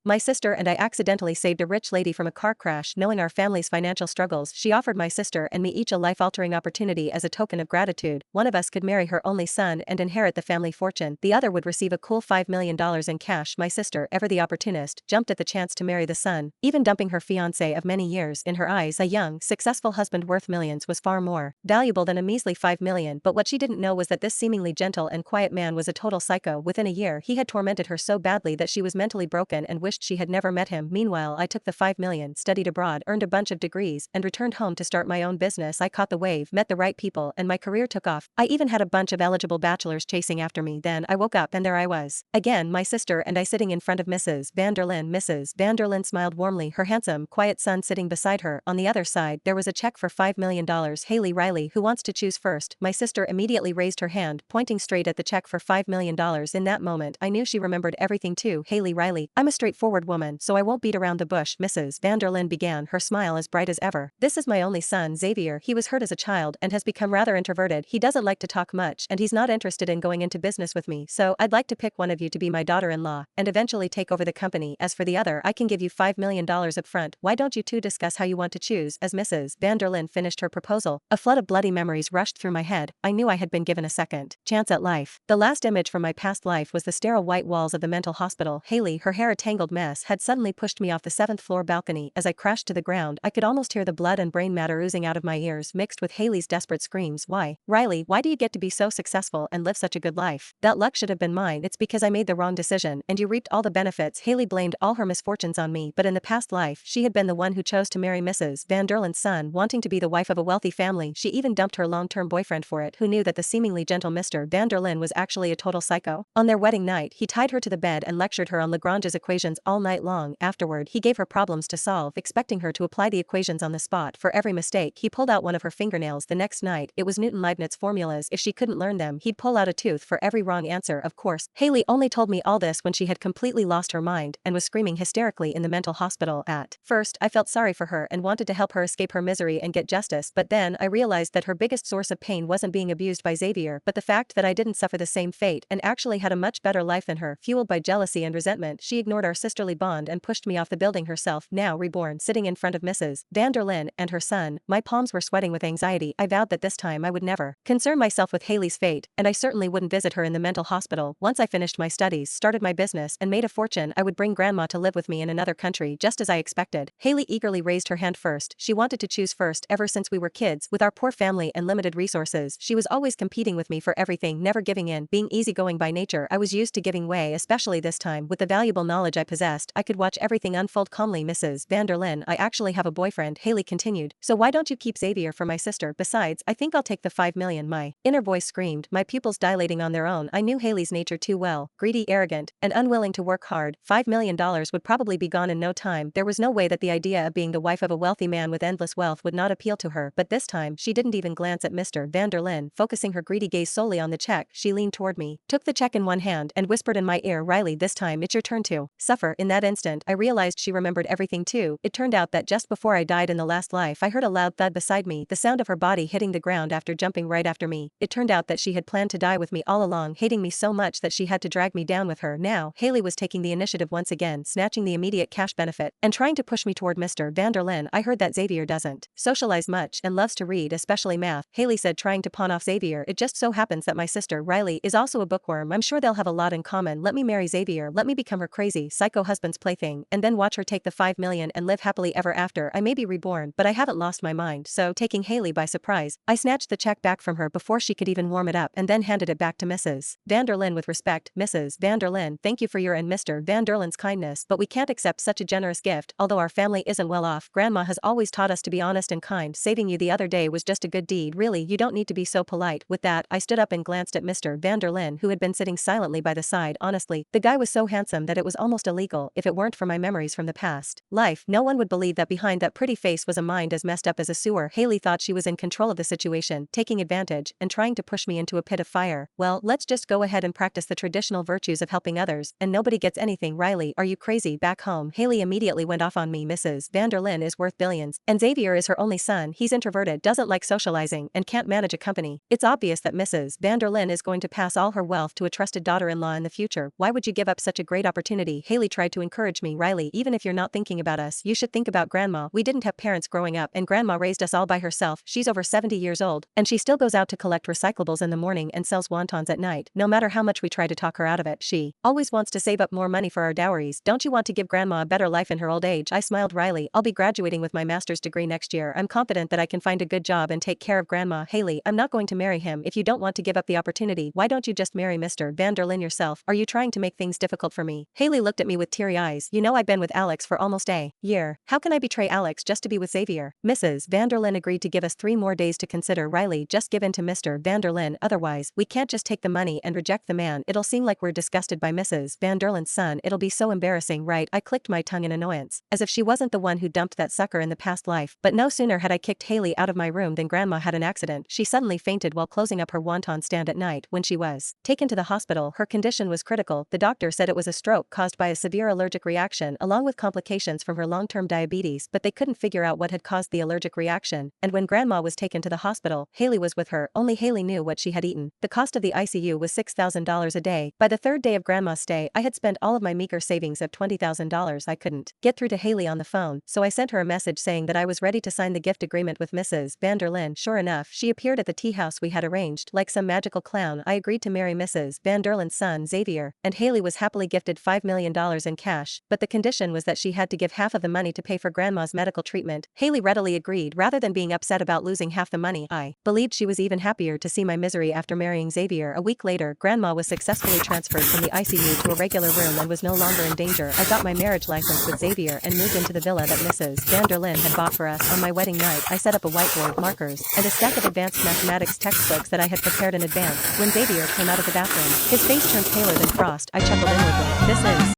My sister and I accidentally saved a rich lady from a car crash. Knowing our family's financial struggles, she offered my sister and me each a life-altering opportunity as a token of gratitude. One of us could marry her only son and inherit the family fortune. The other would receive a cool $5 million in cash. My sister, ever the opportunist, jumped at the chance to marry the son, even dumping her fiancé of many years. In her eyes, a young, successful husband worth millions was far more valuable than a measly $5 million. But what she didn't know was that this seemingly gentle and quiet man was a total psycho. Within a year, he had tormented her so badly that she was mentally broken and wished she had never met him. Meanwhile, I took the $5 million, studied abroad, earned a bunch of degrees, and returned home to start my own business. I caught the wave, met the right people, and my career took off. I even had a bunch of eligible bachelors chasing after me. Then I woke up and there I was. Again, my sister and I sitting in front of Mrs. Vanderlyn. Mrs. Vanderlyn smiled warmly, her handsome, quiet son sitting beside her. On the other side, there was a check for $5 million. Haley Riley, who wants to choose first? My sister immediately raised her hand, pointing straight at the check for $5 million. In that moment, I knew she remembered everything too. Haley Riley, I'm a straightforward woman, so I won't beat around the bush. Mrs. Vanderlyn began, her smile as bright as ever. This is my only son, Xavier. He was hurt as a child and has become rather introverted. He doesn't like to talk much and he's not interested in going into business with me, so I'd like to pick one of you to be my daughter-in-law and eventually take over the company. As for the other, I can give you $5 million up front. Why don't you two discuss how you want to choose? As Mrs. Vanderlyn finished her proposal, a flood of bloody memories rushed through my head. I knew I had been given a second chance at life. The last image from my past life was the sterile white walls of the mental hospital. Haley, her hair a tangled mess, had suddenly pushed me off the 7th floor balcony. As I crashed to the ground, I could almost hear the blood and brain matter oozing out of my ears, mixed with Haley's desperate screams. Why, Riley, why do you get to be so successful and live such a good life? That luck should have been mine. It's because I made the wrong decision and you reaped all the benefits. Haley blamed all her misfortunes on me, but in the past life, she had been the one who chose to marry Mrs. Vanderlyn's son, wanting to be the wife of a wealthy family. She even dumped her long-term boyfriend for it, who knew that the seemingly gentle Mr. Vanderlyn was actually a total psycho. On their wedding night, he tied her to the bed and lectured her on Lagrange's equations all night long. Afterward, he gave her problems to solve, expecting her to apply the equations on the spot. For every mistake, he pulled out one of her fingernails. The next night, it was Newton-Leibniz formulas. If she couldn't learn them, he'd pull out a tooth for every wrong answer. Of course, Haley only told me all this when she had completely lost her mind and was screaming hysterically in the mental hospital. At first, I felt sorry for her and wanted to help her escape her misery and get justice, but then I realized that her biggest source of pain wasn't being abused by Xavier, but the fact that I didn't suffer the same fate and actually had a much better life than her. Fueled by jealousy and resentment, she ignored our sisterly bond and pushed me off the building herself. Now reborn, sitting in front of Mrs. Vanderlyn and her son, my palms were sweating with anxiety. I vowed that this time I would never concern myself with Haley's fate, and I certainly wouldn't visit her in the mental hospital. Once I finished my studies, started my business, and made a fortune, I would bring Grandma to live with me in another country, just as I expected. Haley eagerly raised her hand first. She wanted to choose first. Ever since we were kids, with our poor family and limited resources, she was always competing with me for everything, never giving in. Being easygoing by nature, I was used to giving way, especially this time. With the valuable knowledge I possessed, I could watch everything unfold calmly. Mrs. Vanderlyn, I actually have a boyfriend, Haley continued. So why don't you keep Xavier for my sister? Besides, I think I'll take the $5 million. My inner voice screamed, my pupils dilating on their own. I knew Haley's nature too well. Greedy, arrogant, and unwilling to work hard. $5 million would probably be gone in no time. There was no way that the idea of being the wife of a wealthy man with endless wealth would not appeal to her, but this time, she didn't even glance at Mr. Vanderlyn. Focusing her greedy gaze solely on the check, she leaned toward me, took the check in one hand, and whispered in my ear, Riley, this time it's your turn to suffer. In that instant, I realized she remembered everything too. It turned out that just before I died in the last life, I heard a loud thud beside me, the sound of her body hitting the ground after jumping right after me. It turned out that she had planned to die with me all along, hating me so much that she had to drag me down with her. Now, Haley was taking the initiative once again, snatching the immediate cash benefit, and trying to push me toward Mr. Vanderlyn. I heard that Xavier doesn't socialize much and loves to read, especially math, Haley said, trying to pawn off Xavier. It just so happens that my sister, Riley, is also a bookworm. I'm sure they'll have a lot in common. Let me marry Xavier, let me become her crazy, psycho husband's plaything, and then watch her take the $5 million and live happily ever after. I may be reborn, but I haven't lost my mind. So, taking Haley by surprise, I snatched the check back from her before she could even warm it up and then handed it back to Mrs. Vanderlyn with respect. Mrs. Vanderlyn, thank you for your and Mr. Vanderlyn's kindness, but we can't accept such a generous gift. Although our family isn't well off, Grandma has always taught us to be honest and kind. Saving you the other day was just a good deed. Really, you don't need to be so polite. With that, I stood up and glanced at Mr. Vanderlyn, who had been sitting silently by the side. Honestly, the guy was so handsome that it was almost illegal. If it weren't for my memories from the past life, no one would believe that behind that pretty face was a mind as messed up as a sewer. Haley thought she was in control of the situation, taking advantage and trying to push me into a pit of fire. Well, let's just go ahead and practice the traditional virtues of helping others, and nobody gets anything. Riley, are you crazy? Back home, Haley immediately went off on me. Mrs. Vanderlyn is worth billions, and Xavier is her only son. He's introverted, doesn't like socializing, and can't manage a company. It's obvious that Mrs. Vanderlyn is going to pass all her wealth to a trusted daughter-in-law in the future. Why would you give up such a great opportunity? Haley tried to encourage me. Riley, even if you're not thinking about us, you should think about grandma. We didn't have parents growing up and grandma raised us all by herself. She's over 70 years old, and she still goes out to collect recyclables in the morning and sells wontons at night. No matter how much we try to talk her out of it, she always wants to save up more money for our dowries. Don't you want to give grandma a better life in her old age? I smiled. Riley, I'll be graduating with my master's degree next year. I'm confident that I can find a good job and take care of grandma. Haley, I'm not going to marry him. If you don't want to give up the opportunity, why don't you just marry Mr. Vanderlyn yourself? Are you trying to make things difficult for me? Haley looked at me with teary eyes. You know, I've been with Alex for almost a year. How can I betray Alex just to be with Xavier? Mrs. Vanderlyn agreed to give us 3 more days to consider. Riley, just give in to Mr. Vanderlyn, otherwise, we can't just take the money and reject the man. It'll seem like we're disgusted by Mrs. Vanderlyn's son. It'll be so embarrassing, right? I clicked my tongue in annoyance, as if she wasn't the one who dumped that sucker in the past life. But no sooner had I kicked Haley out of my room than grandma had an accident. She suddenly fainted while closing up her wonton stand at night. When she was taken to the hospital, her condition was critical. The doctor said it was a stroke caused by a severe allergic reaction along with complications from her long-term diabetes, but they couldn't figure out what had caused the allergic reaction. And when grandma was taken to the hospital, Haley was with her. Only Haley knew what she had eaten. The cost of the ICU was $6,000 a day. By the 3rd day of grandma's stay, I had spent all of my meager savings of $20,000. I couldn't get through to Haley on the phone, so I sent her a message saying that I was ready to sign the gift agreement with Mrs. Vanderlyn. Sure enough, she appeared at the tea house we had arranged. Like some magical clown, I agreed to marry Mrs. Vanderlyn's son, Xavier, and Haley was happily gifted $5 million in cash, but the condition was that she had to give half of the money to pay for grandma's medical treatment. Haley readily agreed. Rather than being upset about losing half the money, I believed she was even happier to see my misery after marrying Xavier. A week later, grandma was successfully transferred from the ICU to a regular room and was no longer in danger. I got my marriage license with Xavier and moved into the villa that Mrs. Vanderlyn had bought for us. On my wedding night, I set up a whiteboard, markers, and a stack of advanced mathematics textbooks that I had prepared in advance. When Xavier came out of the bathroom, his face turned paler than frost. I chuckled inwardly. This is